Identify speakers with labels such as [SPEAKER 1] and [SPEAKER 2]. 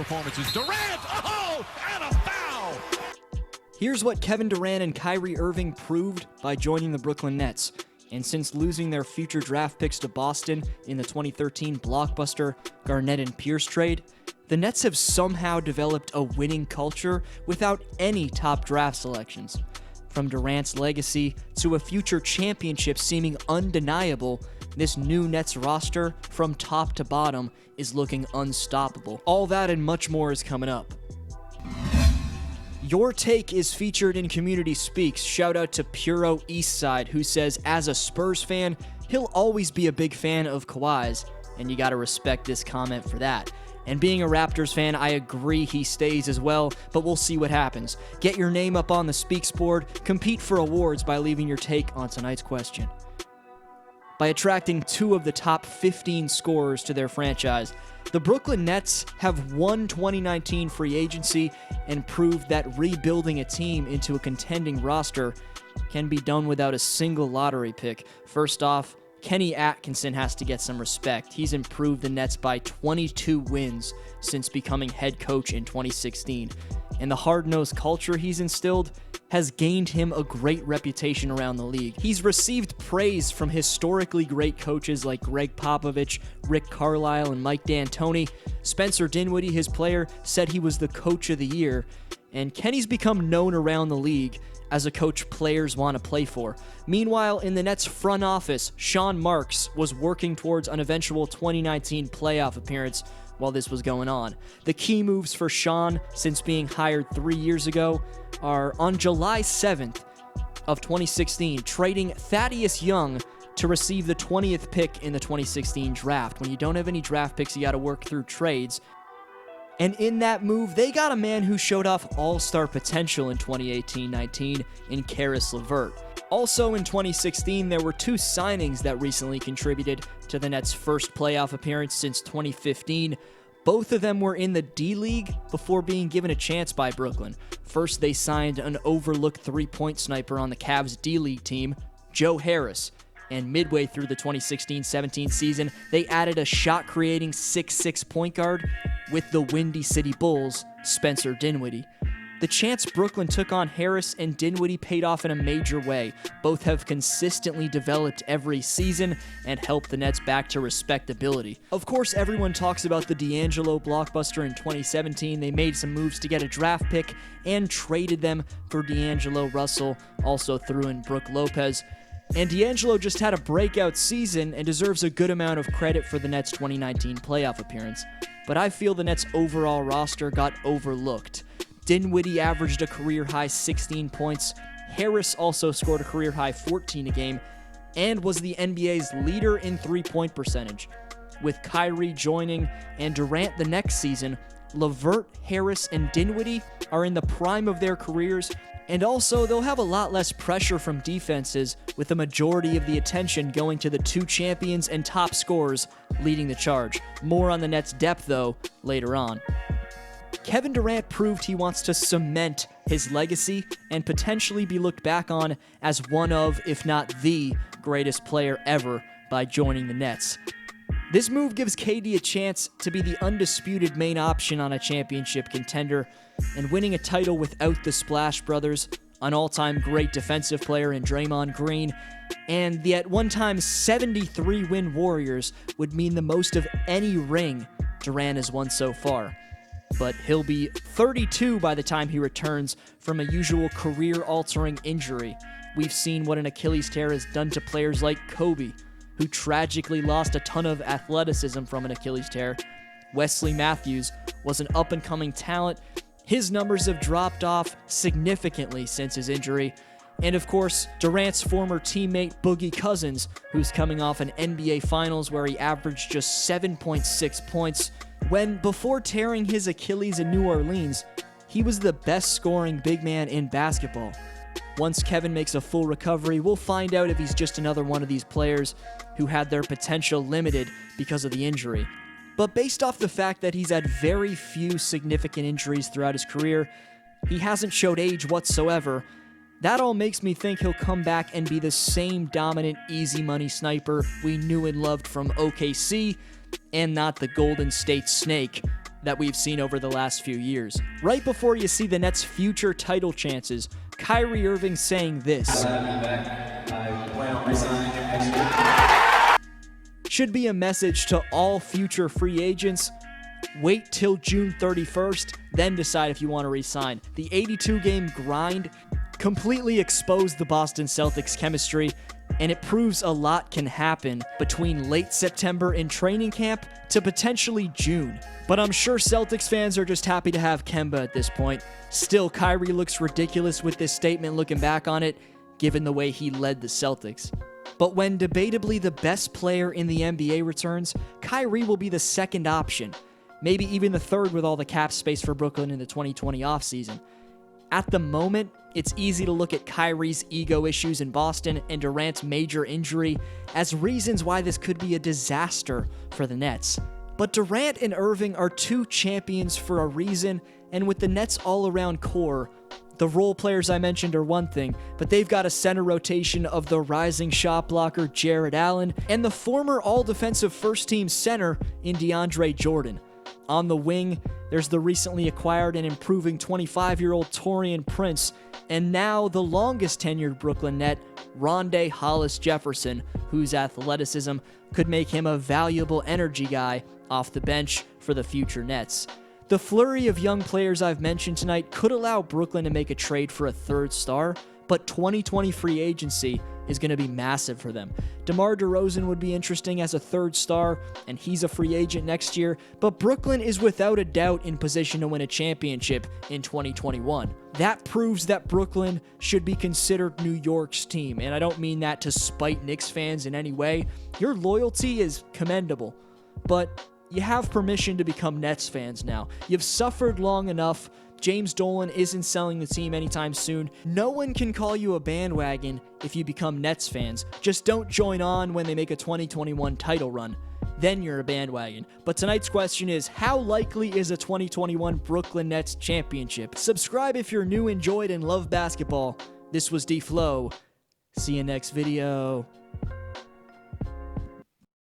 [SPEAKER 1] performances. Durant, oh, and a foul!
[SPEAKER 2] Here's what Kevin Durant and Kyrie Irving proved by joining the Brooklyn Nets. And since losing their future draft picks to Boston in the 2013 blockbuster Garnett and Pierce trade, the Nets have somehow developed a winning culture without any top draft selections. From Durant's legacy to a future championship seeming undeniable, this new Nets roster, from top to bottom, is looking unstoppable. All that and much more is coming up. Your take is featured in Community Speaks. Shout out to Puro Eastside, who says, as a Spurs fan, he'll always be a big fan of Kawhi's, and you gotta respect this comment for that. And being a Raptors fan, I agree he stays as well, but we'll see what happens. Get your name up on the Speaks board, compete for awards by leaving your take on tonight's question. By attracting 2 of the top 15 scorers to their franchise, the Brooklyn Nets have won 2019 free agency and proved that rebuilding a team into a contending roster can be done without a single lottery pick. First off, Kenny Atkinson has to get some respect. He's improved the Nets by 22 wins since becoming head coach in 2016. And the hard-nosed culture he's instilled has gained him a great reputation around the league. He's received praise from historically great coaches like Greg Popovich, Rick Carlisle, and Mike D'Antoni. Spencer Dinwiddie, his player, said he was the coach of the year. And Kenny's become known around the league as a coach players want to play for. Meanwhile, in the Nets front office, Sean Marks was working towards an eventual 2019 playoff appearance while this was going on. The key moves for Sean since being hired 3 years ago are on July 7th of 2016, trading Thaddeus Young to receive the 20th pick in the 2016 draft. When you don't have any draft picks, you got to work through trades. And in that move, they got a man who showed off all-star potential in 2018-19 in Caris LeVert. Also in 2016, there were 2 signings that recently contributed to the Nets' first playoff appearance since 2015. Both of them were in the D-League before being given a chance by Brooklyn. First, they signed an overlooked three-point sniper on the Cavs D-League team, Joe Harris. And midway through the 2016-17 season, they added a shot-creating 6'6" point guard with the Windy City Bulls, Spencer Dinwiddie. The chance Brooklyn took on Harris and Dinwiddie paid off in a major way. Both have consistently developed every season and helped the Nets back to respectability. Of course, everyone talks about the D'Angelo blockbuster in 2017. They made some moves to get a draft pick and traded them for D'Angelo Russell, also threw in Brook Lopez. And D'Angelo just had a breakout season and deserves a good amount of credit for the Nets' 2019 playoff appearance. But I feel the Nets' overall roster got overlooked. Dinwiddie averaged a career-high 16 points. Harris also scored a career-high 14 a game and was the NBA's leader in three-point percentage. With Kyrie joining and Durant the next season, LeVert, Harris, and Dinwiddie are in the prime of their careers, and also they'll have a lot less pressure from defenses, with the majority of the attention going to the 2 champions and top scorers leading the charge. More on the Nets' depth, though, later on. Kevin Durant proved he wants to cement his legacy and potentially be looked back on as one of, if not the, greatest player ever by joining the Nets. This move gives KD a chance to be the undisputed main option on a championship contender, and winning a title without the Splash Brothers, an all-time great defensive player in Draymond Green, and the at one time 73-win Warriors would mean the most of any ring Durant has won so far. But he'll be 32 by the time he returns from a usual career-altering injury. We've seen what an Achilles tear has done to players like Kobe, who tragically lost a ton of athleticism from an Achilles tear. Wesley Matthews was an up-and-coming talent. His numbers have dropped off significantly since his injury. And of course, Durant's former teammate Boogie Cousins, who's coming off an NBA Finals where he averaged just 7.6 points, when before tearing his Achilles in New Orleans, he was the best scoring big man in basketball. Once Kevin makes a full recovery, we'll find out if he's just another one of these players who had their potential limited because of the injury. But based off the fact that he's had very few significant injuries throughout his career, he hasn't showed age whatsoever. That all makes me think he'll come back and be the same dominant, easy money sniper we knew and loved from OKC, and not the Golden State Snake that we've seen over the last few years. Right before you see the Nets' future title chances, Kyrie Irving saying this should be a message to all future free agents. Wait till June 31st, then decide if you want to re-sign. The 82-game grind completely exposed the Boston Celtics chemistry, and it proves a lot can happen between late September in training camp to potentially June. But I'm sure Celtics fans are just happy to have Kemba at this point. Still, Kyrie looks ridiculous with this statement looking back on it, given the way he led the Celtics. But when debatably the best player in the NBA returns, Kyrie will be the second option, maybe even the third with all the cap space for Brooklyn in the 2020 offseason. At the moment, it's easy to look at Kyrie's ego issues in Boston and Durant's major injury as reasons why this could be a disaster for the Nets. But Durant and Irving are two champions for a reason, and with the Nets' all-around core, the role players I mentioned are one thing, but they've got a center rotation of the rising shot blocker Jarrett Allen and the former all-defensive first-team center in DeAndre Jordan. On the wing, there's the recently acquired and improving 25-year-old Taurean Prince, and now the longest-tenured Brooklyn Net, Rondae Hollis-Jefferson, whose athleticism could make him a valuable energy guy off the bench for the future Nets. The flurry of young players I've mentioned tonight could allow Brooklyn to make a trade for a third star, but 2020 free agency is going to be massive for them. DeMar DeRozan would be interesting as a third star, and he's a free agent next year, but Brooklyn is without a doubt in position to win a championship in 2021. That proves that Brooklyn should be considered New York's team, and I don't mean that to spite Knicks fans in any way. Your loyalty is commendable, but you have permission to become Nets fans now. You've suffered long enough. James Dolan isn't selling the team anytime soon. No one can call you a bandwagon if you become Nets fans. Just don't join on when they make a 2021 title run. Then you're a bandwagon. But tonight's question is, how likely is a 2021 Brooklyn Nets championship? Subscribe if you're new, enjoyed, and love basketball. This was Dflow. See you next video.